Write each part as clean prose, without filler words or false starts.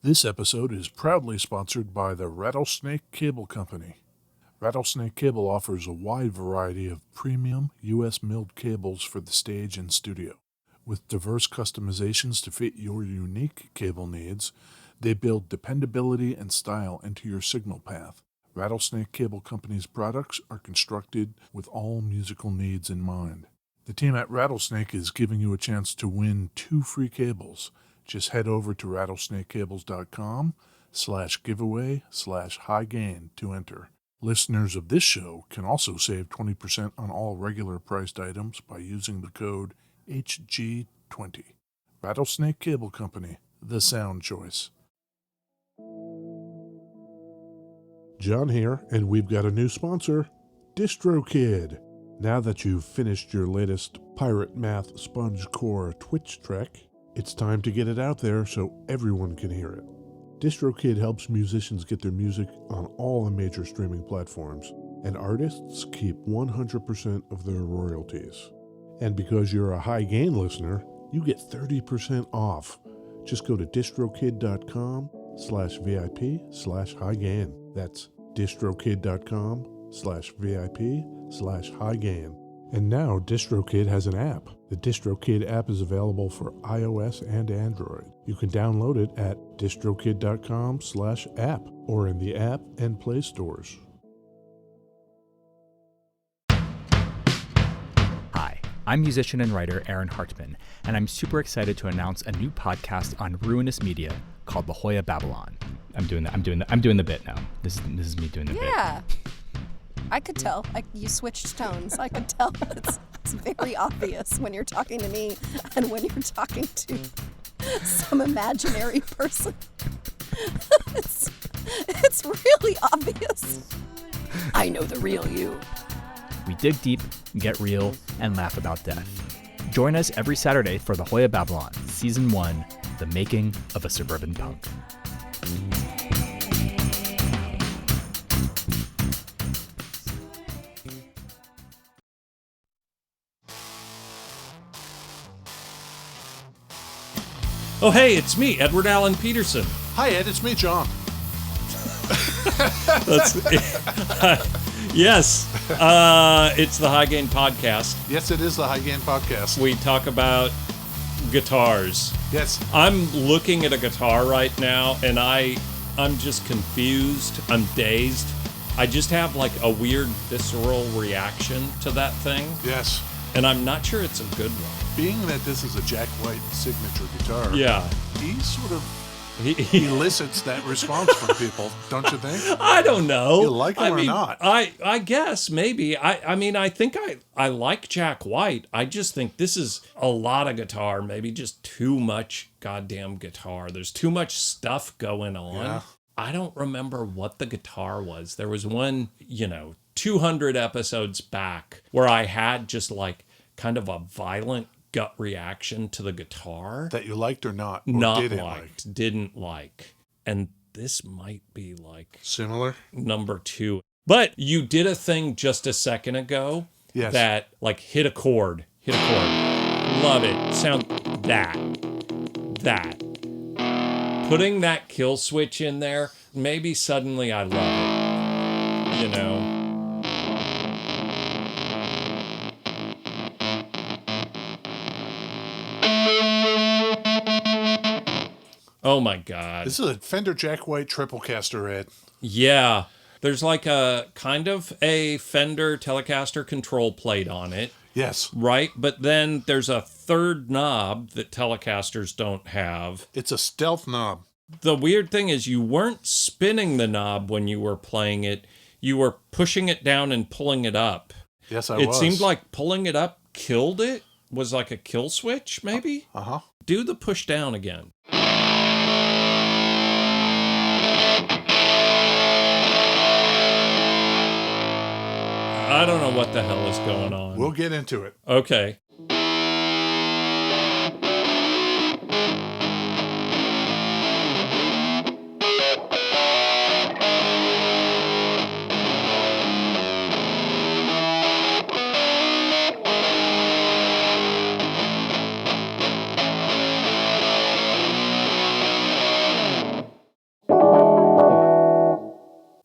This episode is proudly sponsored by the Rattlesnake Cable Company. Rattlesnake Cable offers a wide variety of premium U.S. milled cables for the stage and studio. With diverse customizations to fit your unique cable needs, they build dependability and style into your signal path. Rattlesnake Cable Company's products are constructed with all musical needs in mind. The team at Rattlesnake is giving you a chance to win 2 free cables. Just head over to rattlesnakecables.com/giveaway/high-gain to enter. Listeners of this show can also save 20% on all regular priced items by using the code HG20. Rattlesnake Cable Company, the sound choice. John here, and we've got a new sponsor, DistroKid. Now that you've finished your latest Pirate Math Sponge Core Twitch trek, it's time to get it out there so everyone can hear it. DistroKid helps musicians get their music on all the major streaming platforms, and artists keep 100% of their royalties. And because you're a high-gain listener, you get 30% off. Just go to distrokid.com/VIP/high-gain. That's distrokid.com/VIP/high-gain. And now DistroKid has an app. The DistroKid app is available for iOS and Android. You can download it at distrokid.com/app or in the app and Play stores. Hi, I'm musician and writer Aaron Hartman, and I'm super excited to announce a new podcast on Ruinous Media called La Jolla Babylon. I'm doing the bit now. This is me doing the bit. Yeah. I could tell. You switched tones. I could tell. It's very obvious when you're talking to me and when you're talking to some imaginary person. It's really obvious. I know the real you. We dig deep, get real, and laugh about death. Join us every Saturday for La Jolla Babylon, Season 1, The Making of a Suburban Punk. Oh, hey, it's me, Edward Allen Peterson. Hi, Ed. It's me, John. Yes, it's the High Gain Podcast. Yes, it is the High Gain Podcast. We talk about guitars. Yes. I'm looking at a guitar right now, and I'm just confused. I'm dazed. I just have like a weird visceral reaction to that thing. Yes. And I'm not sure it's a good one. Being that this is a Jack White signature guitar, Yeah. he sort of He elicits that response from people, don't you think? I don't know. You like him or not? I guess maybe. I mean, I think I like Jack White. I just think this is a lot of guitar, maybe just too much goddamn guitar. There's too much stuff going on. Yeah. I don't remember what the guitar was. There was one, 200 episodes back where I had just like kind of a violent gut reaction to the guitar. That you liked or not? Or Not didn't liked, didn't like. And this might be like Similar? number 2. But you did a thing just a second ago that like hit a chord. Love it. Sound that. Putting that kill switch in there, maybe suddenly I love it. Oh my God. This is a Fender Jack White Triplecaster, Ed. Yeah. There's like a kind of a Fender Telecaster control plate on it. Yes. Right? But then there's a third knob that Telecasters don't have. It's a stealth knob. The weird thing is you weren't spinning the knob when you were playing it. You were pushing it down and pulling it up. Yes, I was. It seemed like pulling it up killed it. Was like a kill switch, maybe? Uh-huh. Do the push down again. I don't know what the hell is going on. We'll get into it. Okay.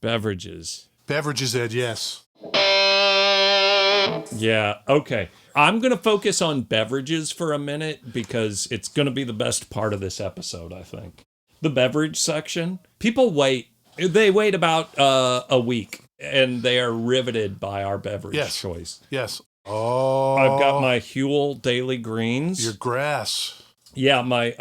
Beverages. Beverages, Ed, yes. Yeah, okay. I'm going to focus on beverages for a minute because it's going to be the best part of this episode, I think. The beverage section. People wait. They wait about a week, and they are riveted by our beverage choice. Yes. Oh. I've got my Huel Daily Greens. Your grass. Yeah, my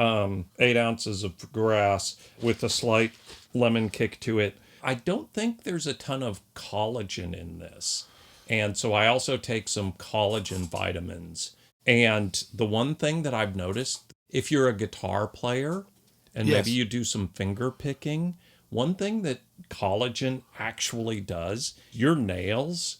8 ounces of grass with a slight lemon kick to it. I don't think there's a ton of collagen in this. And so I also take some collagen vitamins. And the one thing that I've noticed, if you're a guitar player and maybe you do some finger picking, one thing that collagen actually does, your nails,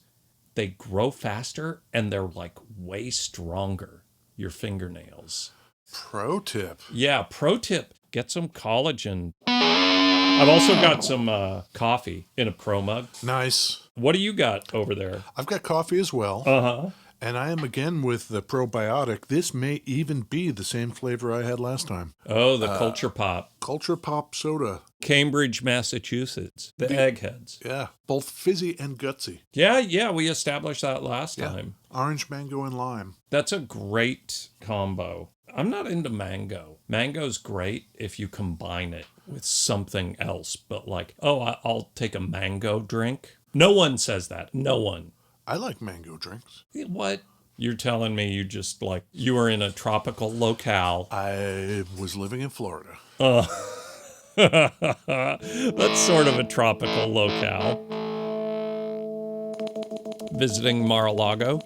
they grow faster and they're like way stronger, your fingernails. Pro tip. Yeah, pro tip, get some collagen. I've also got some coffee in a pro mug. Nice. What do you got over there? I've got coffee as well. Uh-huh. And I am again with the probiotic. This may even be the same flavor I had last time. Oh, the Culture Pop. Culture Pop soda. Cambridge, Massachusetts. The Eggheads. Yeah, both fizzy and gutsy. Yeah, we established that last time. Orange, mango, and lime. That's a great combo. I'm not into mango. Mango's great if you combine it with something else. But like, I'll take a mango drink. No one says that. No one. I like mango drinks. What? You're telling me you were in a tropical locale. I was living in Florida. That's sort of a tropical locale. Visiting Mar-a-Lago?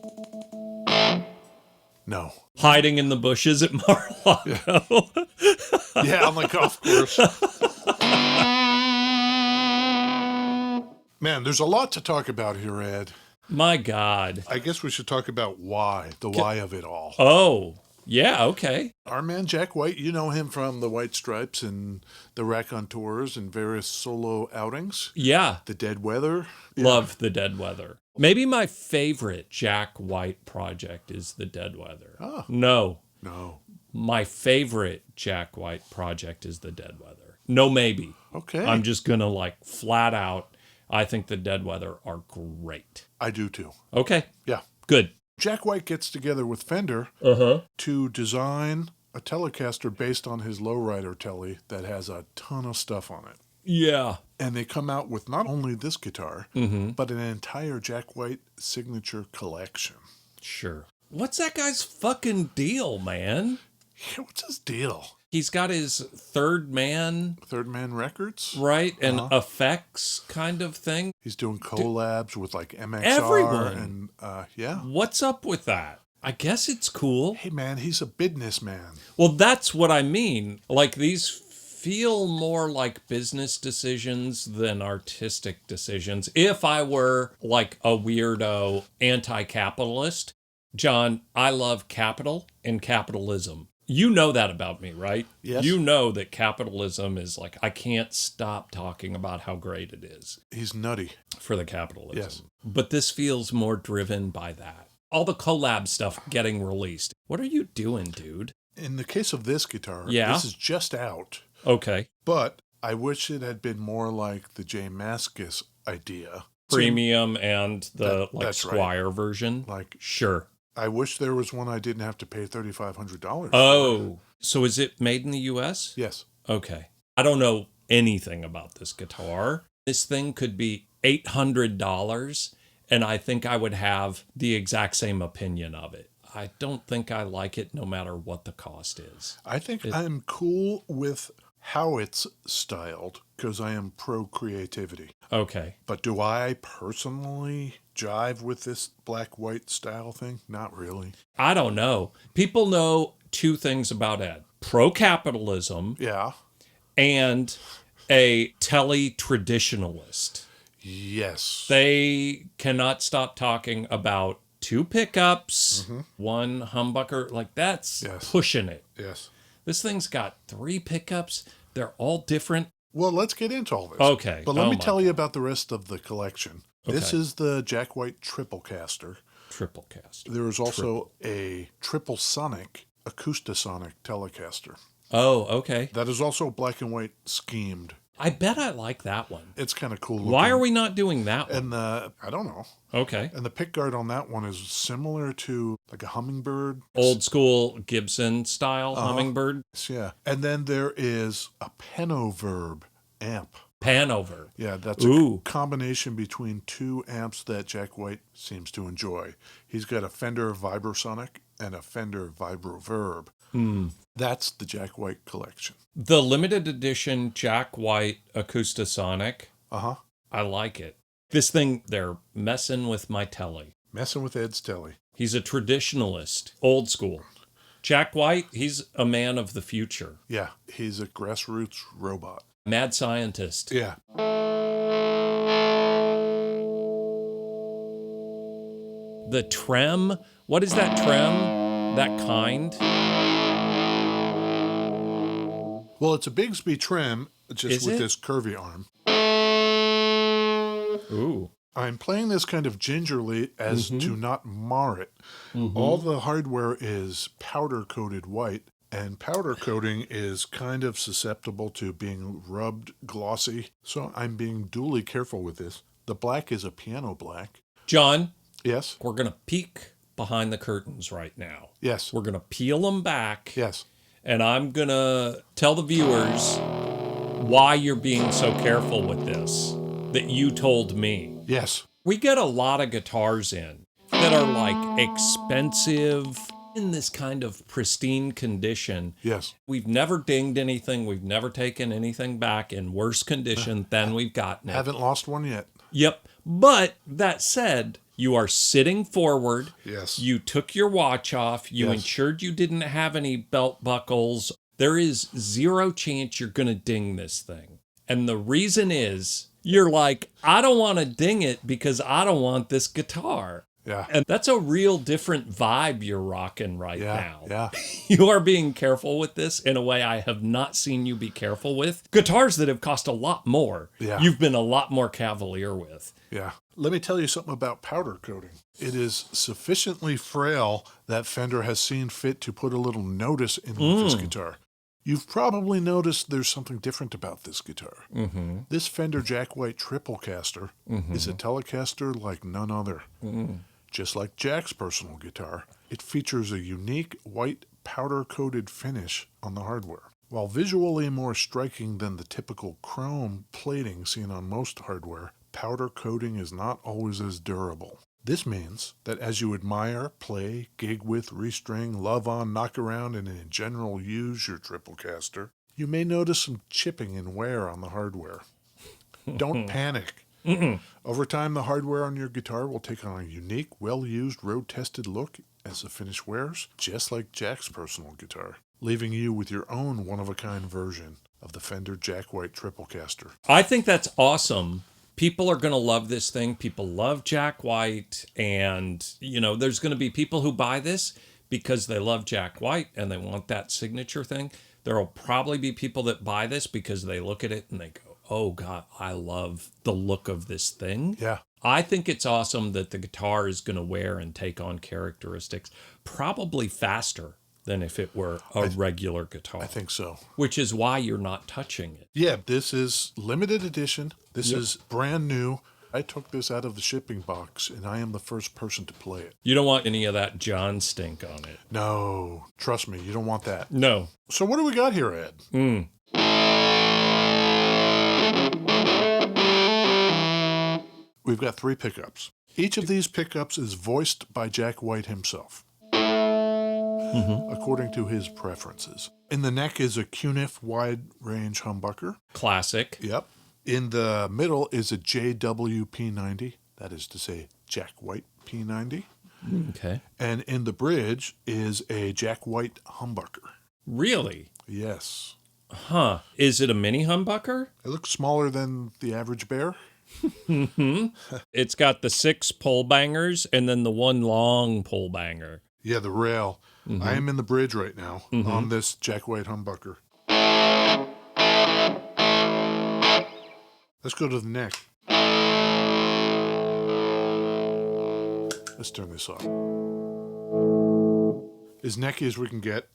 No. Hiding in the bushes at Mar-a-Lago? Yeah, on the golf course. Man, there's a lot to talk about here, Ed. My God. I guess we should talk about why of it all. Oh, yeah, okay. Our man Jack White, you know him from the White Stripes and the Raconteurs and various solo outings. Yeah. The Dead Weather. Love the Dead Weather. Maybe my favorite Jack White project is the Dead Weather. Oh. No. My favorite Jack White project is the Dead Weather. No, maybe. Okay. I'm just going to flat out, I think the Dead Weather are great. I do too. Okay. Yeah. Good. Jack White gets together with Fender to design a Telecaster based on his lowrider Tele that has a ton of stuff on it. Yeah. And they come out with not only this guitar, but an entire Jack White signature collection. Sure. What's that guy's fucking deal, man? Yeah, what's his deal? He's got his Third Man Records? Right, and effects kind of thing. He's doing collabs with MXR. Everyone. And What's up with that? I guess it's cool. Hey, man, he's a businessman. Well, that's what I mean. These feel more like business decisions than artistic decisions. If I were a weirdo anti-capitalist, John, I love capital and capitalism. You know that about me, right? Yes. You know that capitalism is I can't stop talking about how great it is. He's nutty. For the capitalism. Yes. But this feels more driven by that. All the collab stuff getting released. What are you doing, dude? In the case of this guitar, this is just out. Okay. But I wish it had been more like the J. Mascis idea. Premium and the Squire version? Sure. I wish there was one I didn't have to pay $3,500 Oh, so is it made in the U.S.? Yes. Okay. I don't know anything about this guitar. This thing could be $800, and I think I would have the exact same opinion of it. I don't think I like it no matter what the cost is. I think I'm cool with how it's styled because I am pro creativity. Okay. But do I personally jive with this black-white style thing? Not really. I don't know. People know two things about Ed. Pro-capitalism. Yeah. And a tele-traditionalist. Yes. They cannot stop talking about two pickups, one humbucker. That's pushing it. Yes. This thing's got 3 pickups. They're all different. Well, let's get into all this. Okay. But let me tell you about the rest of the collection. Okay. This is the Jack White Triplecaster. There is also a Triple Sonic Acoustasonic Telecaster. Oh, okay. That is also black and white schemed. I bet I like that one. It's kind of cool looking. Why are we not doing that one? And I don't know. Okay. And the pickguard on that one is similar to like a hummingbird. Old school Gibson style hummingbird. Yeah. And then there is a Penoverb amp. Panover. Yeah, that's Ooh. a combination between two amps that Jack White seems to enjoy. He's got a Fender Vibrosonic and a Fender Vibroverb. That's the Jack White collection. The limited edition Jack White Acoustasonic. Uh-huh. I like it. This thing, they're messing with my telly. Messing with Ed's telly. He's a traditionalist, old school. Jack White, he's a man of the future. Yeah, he's a grassroots robot. Mad scientist. Yeah. The trem. What is that trem? That kind? Well, it's a Bigsby trim, just Is with it? this curvy arm. Ooh. I'm playing this kind of gingerly as to not mar it. All the hardware is powder-coated white, and powder coating is kind of susceptible to being rubbed glossy, so I'm being duly careful with this. The black is a piano black. John, Yes? we're going to peek behind the curtains right now. Yes. We're going to peel them back. Yes. And I'm going to tell the viewers why you're being so careful with this that you told me. Yes. We get a lot of guitars in that are like expensive, in this kind of pristine condition. Yes. We've never dinged anything. We've never taken anything back in worse condition than we've gotten it. Haven't lost one yet. Yep. But that said, you are sitting forward. Yes. You took your watch off. You Yes. ensured you didn't have any belt buckles. There is zero chance you're going to ding this thing. And the reason is you're like, I don't want to ding it because I don't want this guitar. Yeah. And that's a real different vibe you're rocking right now. Yeah. You are being careful with this in a way I have not seen you be careful with. Guitars that have cost a lot more, Yeah. you've been a lot more cavalier with. Yeah. Let me tell you something about powder coating. It is sufficiently frail that Fender has seen fit to put a little notice in with this guitar. You've probably noticed there's something different about this guitar. This Fender Jack White Triplecaster is a Telecaster like none other. Just like Jack's personal guitar, it features a unique white powder-coated finish on the hardware. While visually more striking than the typical chrome plating seen on most hardware, powder coating is not always as durable. This means that as you admire, play, gig with, restring, love on, knock around, and in general use your Triplecaster, you may notice some chipping and wear on the hardware. Don't panic. Over time, the hardware on your guitar will take on a unique, well-used, road-tested look as the finish wears, just like Jack's personal guitar, leaving you with your own one-of-a-kind version of the Fender Jack White Triplecaster. I think that's awesome. People are going to love this thing. People love Jack White. And, you know, there's going to be people who buy this because they love Jack White and they want that signature thing. There will probably be people that buy this because they look at it and they go, oh, God, I love the look of this thing. Yeah. I think it's awesome that the guitar is going to wear and take on characteristics probably faster than if it were a regular guitar. I think so. Which is why you're not touching it. Yeah, this is limited edition. This is brand new. I took this out of the shipping box, and I am the first person to play it. You don't want any of that John stink on it. No, trust me, you don't want that. No. So what do we got here, Ed? We've got 3 pickups. Each of these pickups is voiced by Jack White himself, according to his preferences. In the neck is a Cunniff wide-range humbucker. Classic. Yep. In the middle is a JW P90, that is to say, Jack White P90. Okay. And in the bridge is a Jack White humbucker. Really? Yes. Huh. Is it a mini humbucker? It looks smaller than the average bear. It's got the 6 pole bangers and then the 1 long pole banger. Yeah, the rail. I am in the bridge right now on this Jack White humbucker. Let's go to the neck. Let's turn this off. As necky as we can get.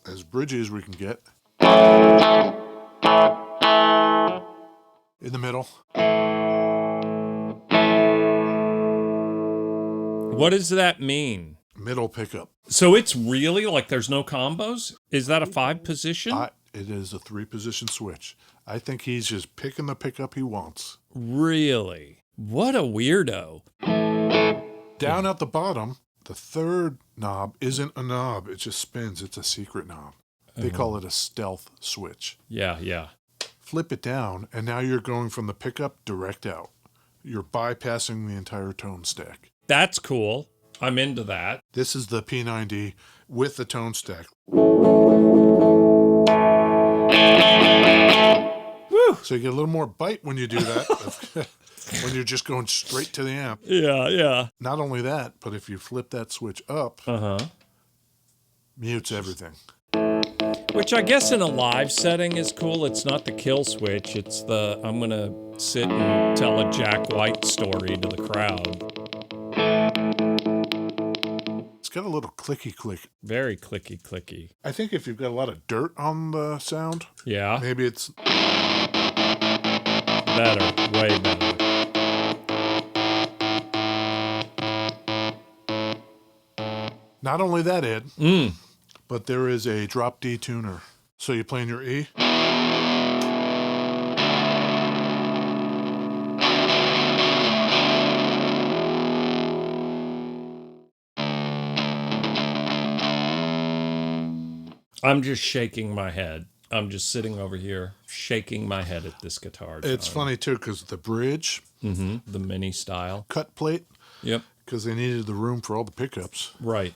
As as bridgy as we can get. In the middle. What does that mean? Middle pickup. So it's really like there's no combos? Is that a 5 position? It is a 3-position switch. I think he's just picking the pickup he wants. Really? What a weirdo. Down at the bottom, the third knob isn't a knob. It just spins. It's a secret knob. They call it a stealth switch. Yeah. Flip it down, and now you're going from the pickup direct out. You're bypassing the entire tone stack. That's cool. I'm into that. This is the P90 with the tone stack. Woo! So you get a little more bite when you do that, when you're just going straight to the amp. Yeah. Not only that, but if you flip that switch up, mutes everything. Which I guess in a live setting is cool. It's not the kill switch. It's the, I'm going to sit and tell a Jack White story to the crowd. It's got a little clicky click. Very clicky. I think if you've got a lot of dirt on the sound, Yeah. maybe it's... Better. Way better. Not only that, Ed, but there is a drop D tuner. So you play in your E. I'm just shaking my head. I'm just sitting over here shaking my head at this guitar. John. It's funny, too, because the bridge, the mini style. cut plate, Yep. because they needed the room for all the pickups. Right.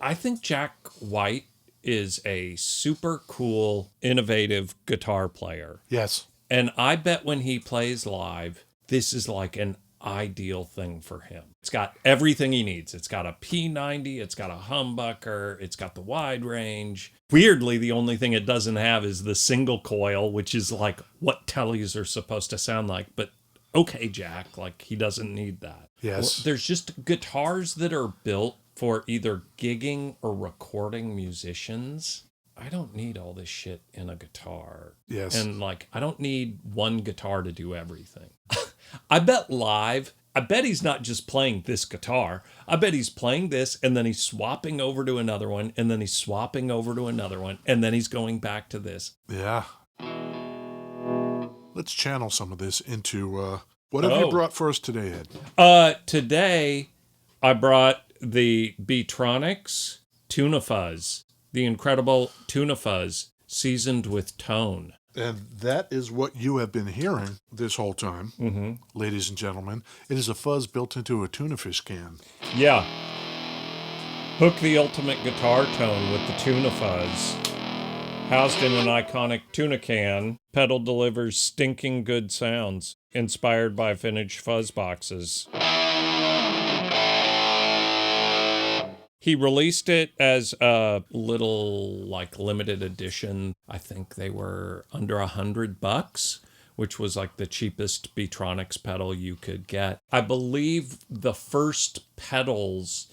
I think Jack White is a super cool, innovative guitar player. Yes. And I bet when he plays live, this is like an ideal thing for him. It's got everything he needs. It's got a P90, it's got a humbucker, it's got the wide range. Weirdly, the only thing it doesn't have is the single coil, which is like what tellies are supposed to sound like. But okay, Jack, like he doesn't need that. Yes. There's just guitars that are built for either gigging or recording musicians. I don't need all this shit in a guitar. Yes. And like, I don't need one guitar to do everything. I bet live, I bet he's not just playing this guitar. I bet he's playing this and then he's swapping over to another one and then he's swapping over to another one and then he's going back to this. Yeah. Let's channel some of this into, what have you brought for us today, Ed? Today, I brought the Beatronics Tuna Fuzz, the incredible Tuna Fuzz, seasoned with tone. And that is what you have been hearing this whole time, ladies and gentlemen. It is a fuzz built into a tuna fish can. Yeah. Hook the ultimate guitar tone with the Tuna Fuzz. Housed in an iconic tuna can, pedal delivers stinking good sounds, inspired by vintage fuzz boxes. He released it as a little, like, limited edition. I think they were under $100, which was like the cheapest Beatronics pedal you could get. I believe the first pedals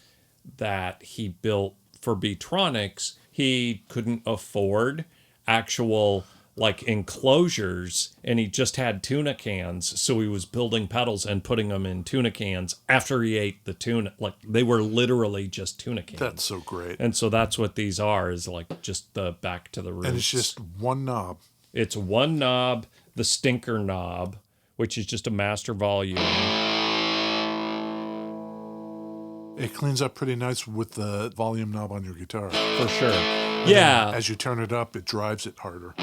that he built for Beatronics, he couldn't afford actual like enclosures, and he just had tuna cans, so he was building pedals and putting them in tuna cans after he ate the tuna. Like, they were literally just tuna cans. That's so great. And so that's what these are, is like just the back to the roots. And it's just one knob. It's one knob, the stinker knob, which is just a master volume. It cleans up pretty nice with the volume knob on your guitar. For sure. And Yeah. as you turn it up, it drives it harder.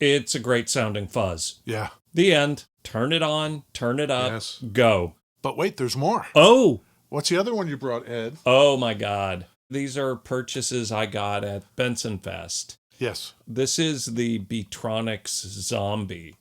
It's a great sounding fuzz. Yeah. The end. Turn it on, turn it up, Yes. go. But wait, there's more. Oh, What's the other one you brought, Ed? oh my God. These are purchases I got at Benson Fest. Yes. This is the Beatronics Zombie.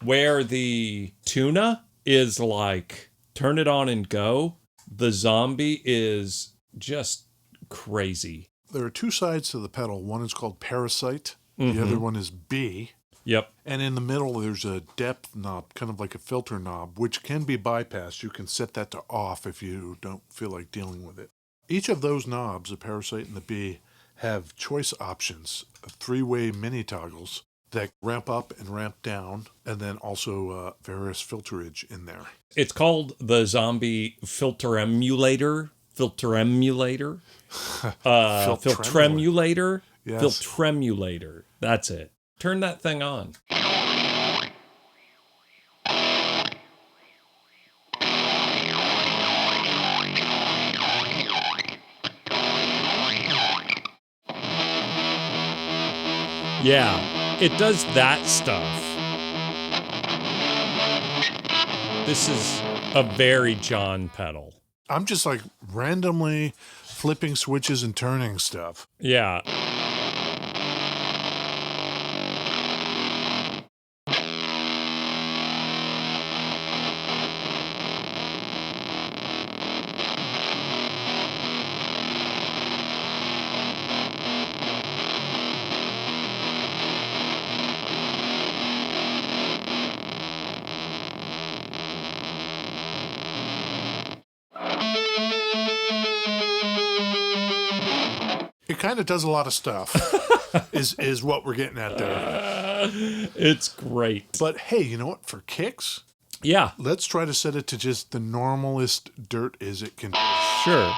Where the tuna is like, turn it on and go, the zombie is just crazy. There are two sides to the pedal. One is called Parasite. The other one is B. Yep. And in the middle, there's a depth knob, kind of like a filter knob, which can be bypassed. You can set that to off if you don't feel like dealing with it. Each of those knobs, the Parasite and the B, have choice options, 3-way mini toggles that ramp up and ramp down, and then also various filterage in there. It's called the Zombie Filter Emulator. Filtremulator. Yes. Filtremulator. That's it. Turn that thing on. Yeah, it does that stuff. This is a very John pedal. I'm just like randomly flipping switches and turning stuff. Yeah. It kind of does a lot of stuff, is what we're getting at there. It's great. But hey, you know what? For kicks, Yeah, let's try to set it to just the normalest dirt as it can. sure.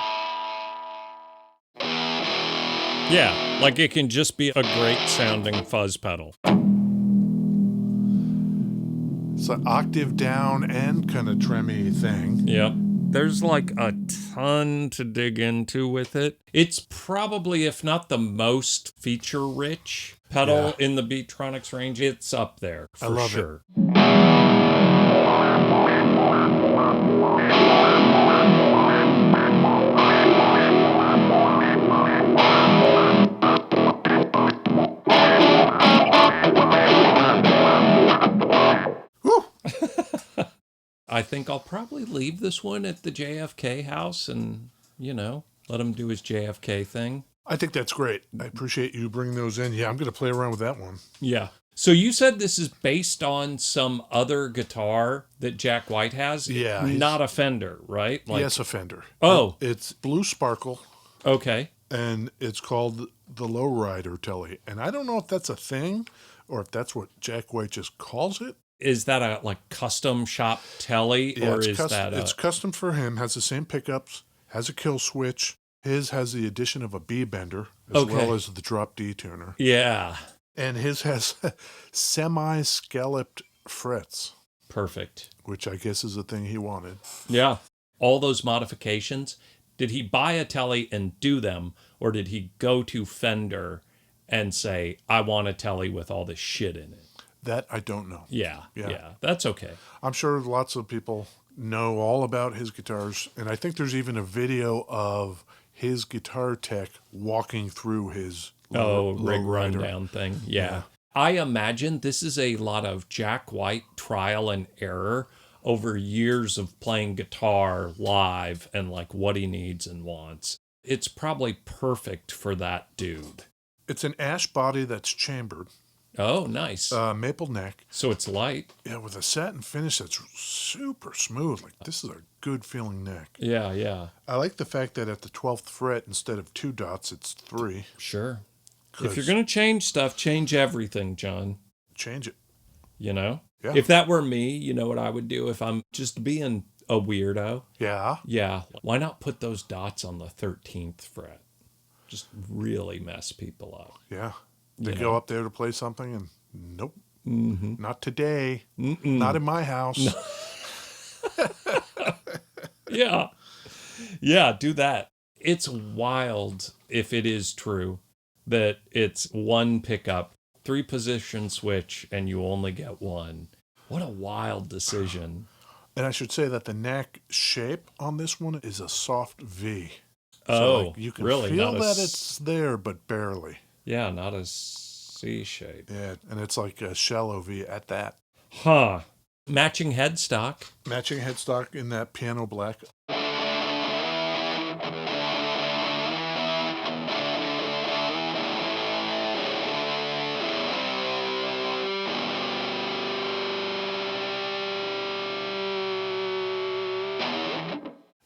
Yeah, like it can just be a great sounding fuzz pedal. It's an octave down and kind of tremmy thing. Yep. There's like a ton to dig into with it. It's probably, if not the most feature-rich pedal in the Beatronics range, it's up there for I love sure. I think I'll probably leave this one at the JFK house and, let him do his JFK thing. I think that's great. I appreciate you bringing those in. Yeah, I'm going to play around with that one. Yeah. So you said this is based on some other guitar that Jack White has? Yeah. Not a Fender, right? Yes, a Fender. Oh. It's Blue Sparkle, Okay. and it's called the Lowrider Telly. And I don't know if that's a thing or if that's what Jack White just calls it. Is that a custom shop telly, Yeah, or it's is custom, that it's custom for him, has the same pickups, has a kill switch. His has the addition of a B bender as Okay. well as the drop D tuner. Yeah, And his has semi-scalloped frets, perfect. which I guess is the thing he wanted. Yeah, all those modifications. Did he buy a telly and do them, or did he go to Fender and say, "I want a telly with all this shit in it"? That I don't know. Yeah, Yeah. that's okay. I'm sure lots of people know all about his guitars, and I think there's even a video of his guitar tech walking through his Rig Lowrider. rundown thing. Yeah. I imagine this is a lot of Jack White trial and error over years of playing guitar live and like what he needs and wants. It's probably perfect for that dude. It's an ash body that's chambered, Oh, nice. maple neck, So it's light. yeah, with a satin finish that's super smooth. Like, this is a good feeling neck. Yeah, yeah. I like the fact that at the 12th fret, instead of 2 dots, it's 3. Sure. If 'Cause- you're going to change stuff, change everything, John. Change it. Yeah. Yeah. If that were me, you know what I would do if I'm just being a weirdo? Yeah. Yeah. Why not put those dots on the 13th fret? Just really mess people up. Yeah. They You go know. up there to play something and nope. Mm-hmm. Not today. Not in my house. Yeah. Yeah, do that. It's wild if it is true that it's one pickup, 3-position switch, and you only get one. What a wild decision. And I should say that the neck shape on this one is a soft V. Oh, you can really? feel Not a that it's there, but barely. Yeah, not a C shape. Yeah, and it's like a shallow V at that. Huh. Matching headstock. Matching headstock in that piano black.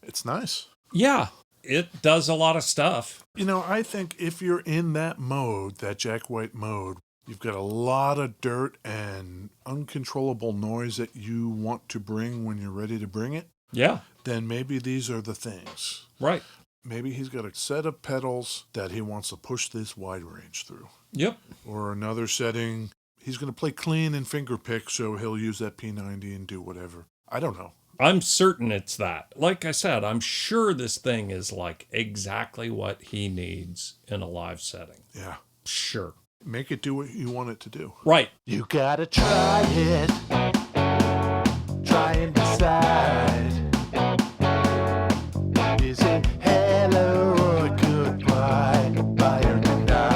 It's nice. Yeah, it does a lot of stuff. You know, I think if you're in that mode, that Jack White mode, you've got a lot of dirt and uncontrollable noise that you want to bring when you're ready to bring it, Yeah, then maybe these are the things. right. Maybe he's got a set of pedals that he wants to push this wide range through. Yep. Or another setting, he's going to play clean and finger pick, so he'll use that P90 and do whatever. I don't know. I'm certain it's that. Like I said, I'm sure this thing is like exactly what he needs in a live setting. Yeah. Sure. Make it do what you want it to do. Right. You gotta try it. Try and decide. Is it hello or goodbye? Buy or deny?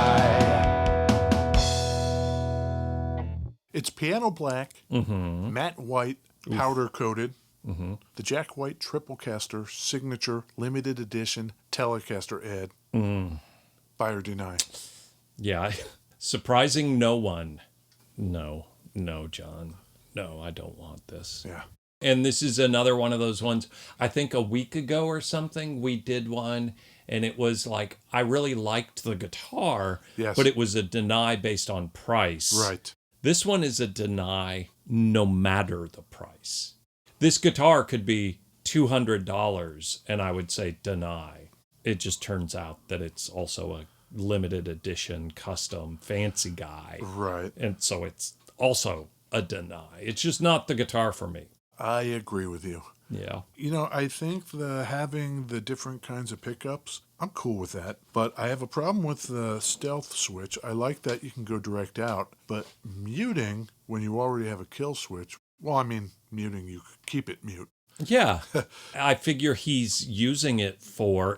It's piano black, matte white, powder coated. The Jack White Triplecaster Signature Limited Edition Telecaster Ed. Buy or deny. Yeah. Surprising no one. No, John. No, I don't want this. Yeah. And this is another one of those ones. I think a week ago or something, we did one, and it was like, I really liked the guitar, Yes. but it was a deny based on price. Right. This one is a deny no matter the price. This guitar could be $200, and I would say deny. It just turns out that it's also a limited edition, custom, fancy guy. Right. And so it's also a deny. It's just not the guitar for me. I agree with you. Yeah. You know, I think having the different kinds of pickups, I'm cool with that. But I have a problem with the stealth switch. I like that you can go direct out. But muting, when you already have a kill switch, well, I mean, muting, you keep it mute. Yeah. I figure he's using it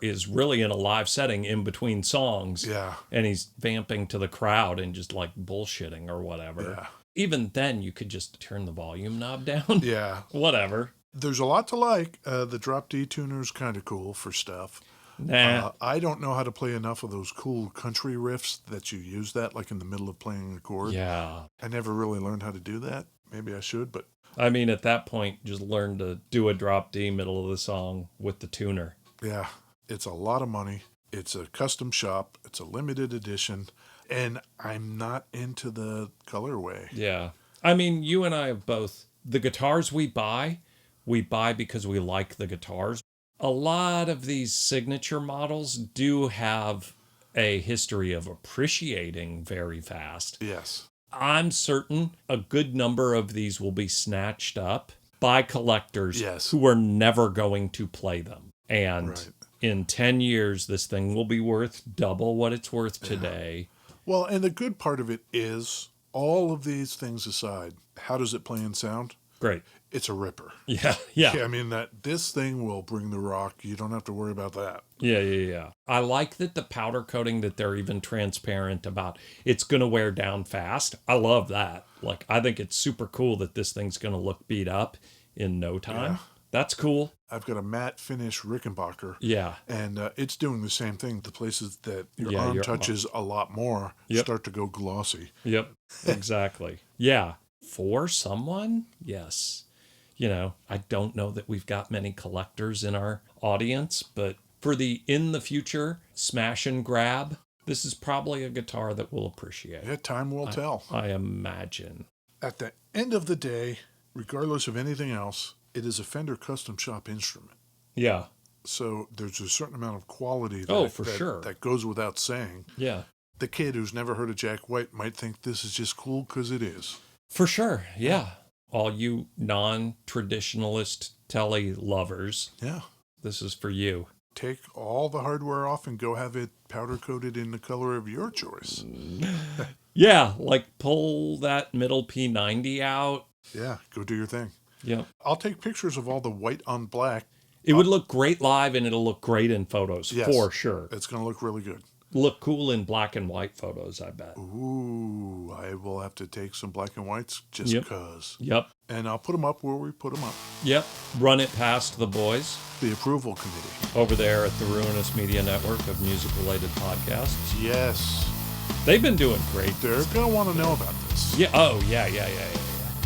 is really in a live setting in between songs. Yeah. And he's vamping to the crowd and just like bullshitting or whatever. Yeah. Even then, you could just turn the volume knob down. Yeah. Whatever. There's a lot to like. The drop D tuner's kind of cool for stuff. Nah. I don't know how to play enough of those cool country riffs that you use that like in the middle of playing a chord. Yeah. I never really learned how to do that. Maybe I should, but I mean, at that point, just learn to do a drop D middle of the song with the tuner. yeah, it's a lot of money. It's a custom shop. It's a limited edition. And I'm not into the colorway. Yeah. I mean, you and I have both. The guitars we buy because we like the guitars. A lot of these signature models do have a history of appreciating very fast. Yes. I'm certain a good number of these will be snatched up by collectors Yes. who are never going to play them. And Right. in 10 years, this thing will be worth double what it's worth today. Well, and the good part of it is, all of these things aside, how does it play and sound? Great. It's a ripper. Yeah. I mean, this thing will bring the rock. You don't have to worry about that. Yeah. I like that the powder coating, that they're even transparent about it's going to wear down fast. I love that. Like, I think it's super cool that this thing's going to look beat up in no time. Yeah. That's cool. I've got a matte finish Rickenbacker. Yeah. And it's doing the same thing. The places that your Yeah, arm your touches a lot more Yep. start to go glossy. Yep, exactly. Yeah. For someone, yes. You know, I don't know that we've got many collectors in our audience, but for the in the future smash and grab, this is probably a guitar that we'll appreciate. Yeah, time will tell. I imagine. At the end of the day, regardless of anything else, it is a Fender custom shop instrument. Yeah. So there's a certain amount of quality sure. that goes without saying. Yeah. The kid who's never heard of Jack White might think this is just cool because it is. For sure. Yeah. All you non-traditionalist telly lovers, Yeah. this is for you. Take all the hardware off and go have it powder coated in the color of your choice. Yeah, like pull that middle P90 out. Yeah, go do your thing. Yeah. I'll take pictures of all the white on black. It would look great live and it'll look great in photos, Yes. for sure. It's going to look really good. look cool in black and white photos, I bet. Ooh, I will have to take some black and whites just Yep. because. Yep. And I'll put them up where we put them up. Yep. Run it past the boys The approval committee. over there at the Ruinous Media Network of music-related podcasts. Yes. They've been doing great. They're going to want to know about this. Yeah. Oh, yeah.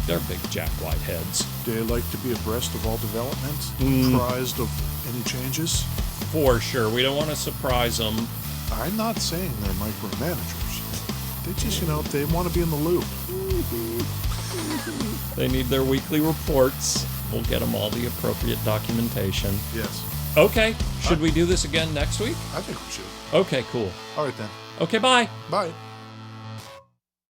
They're big Jack White heads. They like to be abreast of all developments, apprised of any changes. For sure. We don't want to surprise them. I'm not saying they're micromanagers. They just, they want to be in the loop. They need their weekly reports. We'll get them all the appropriate documentation. Yes. Okay. Should we do this again next week? I think we should. Okay, cool. All right, then. Okay, bye. Bye.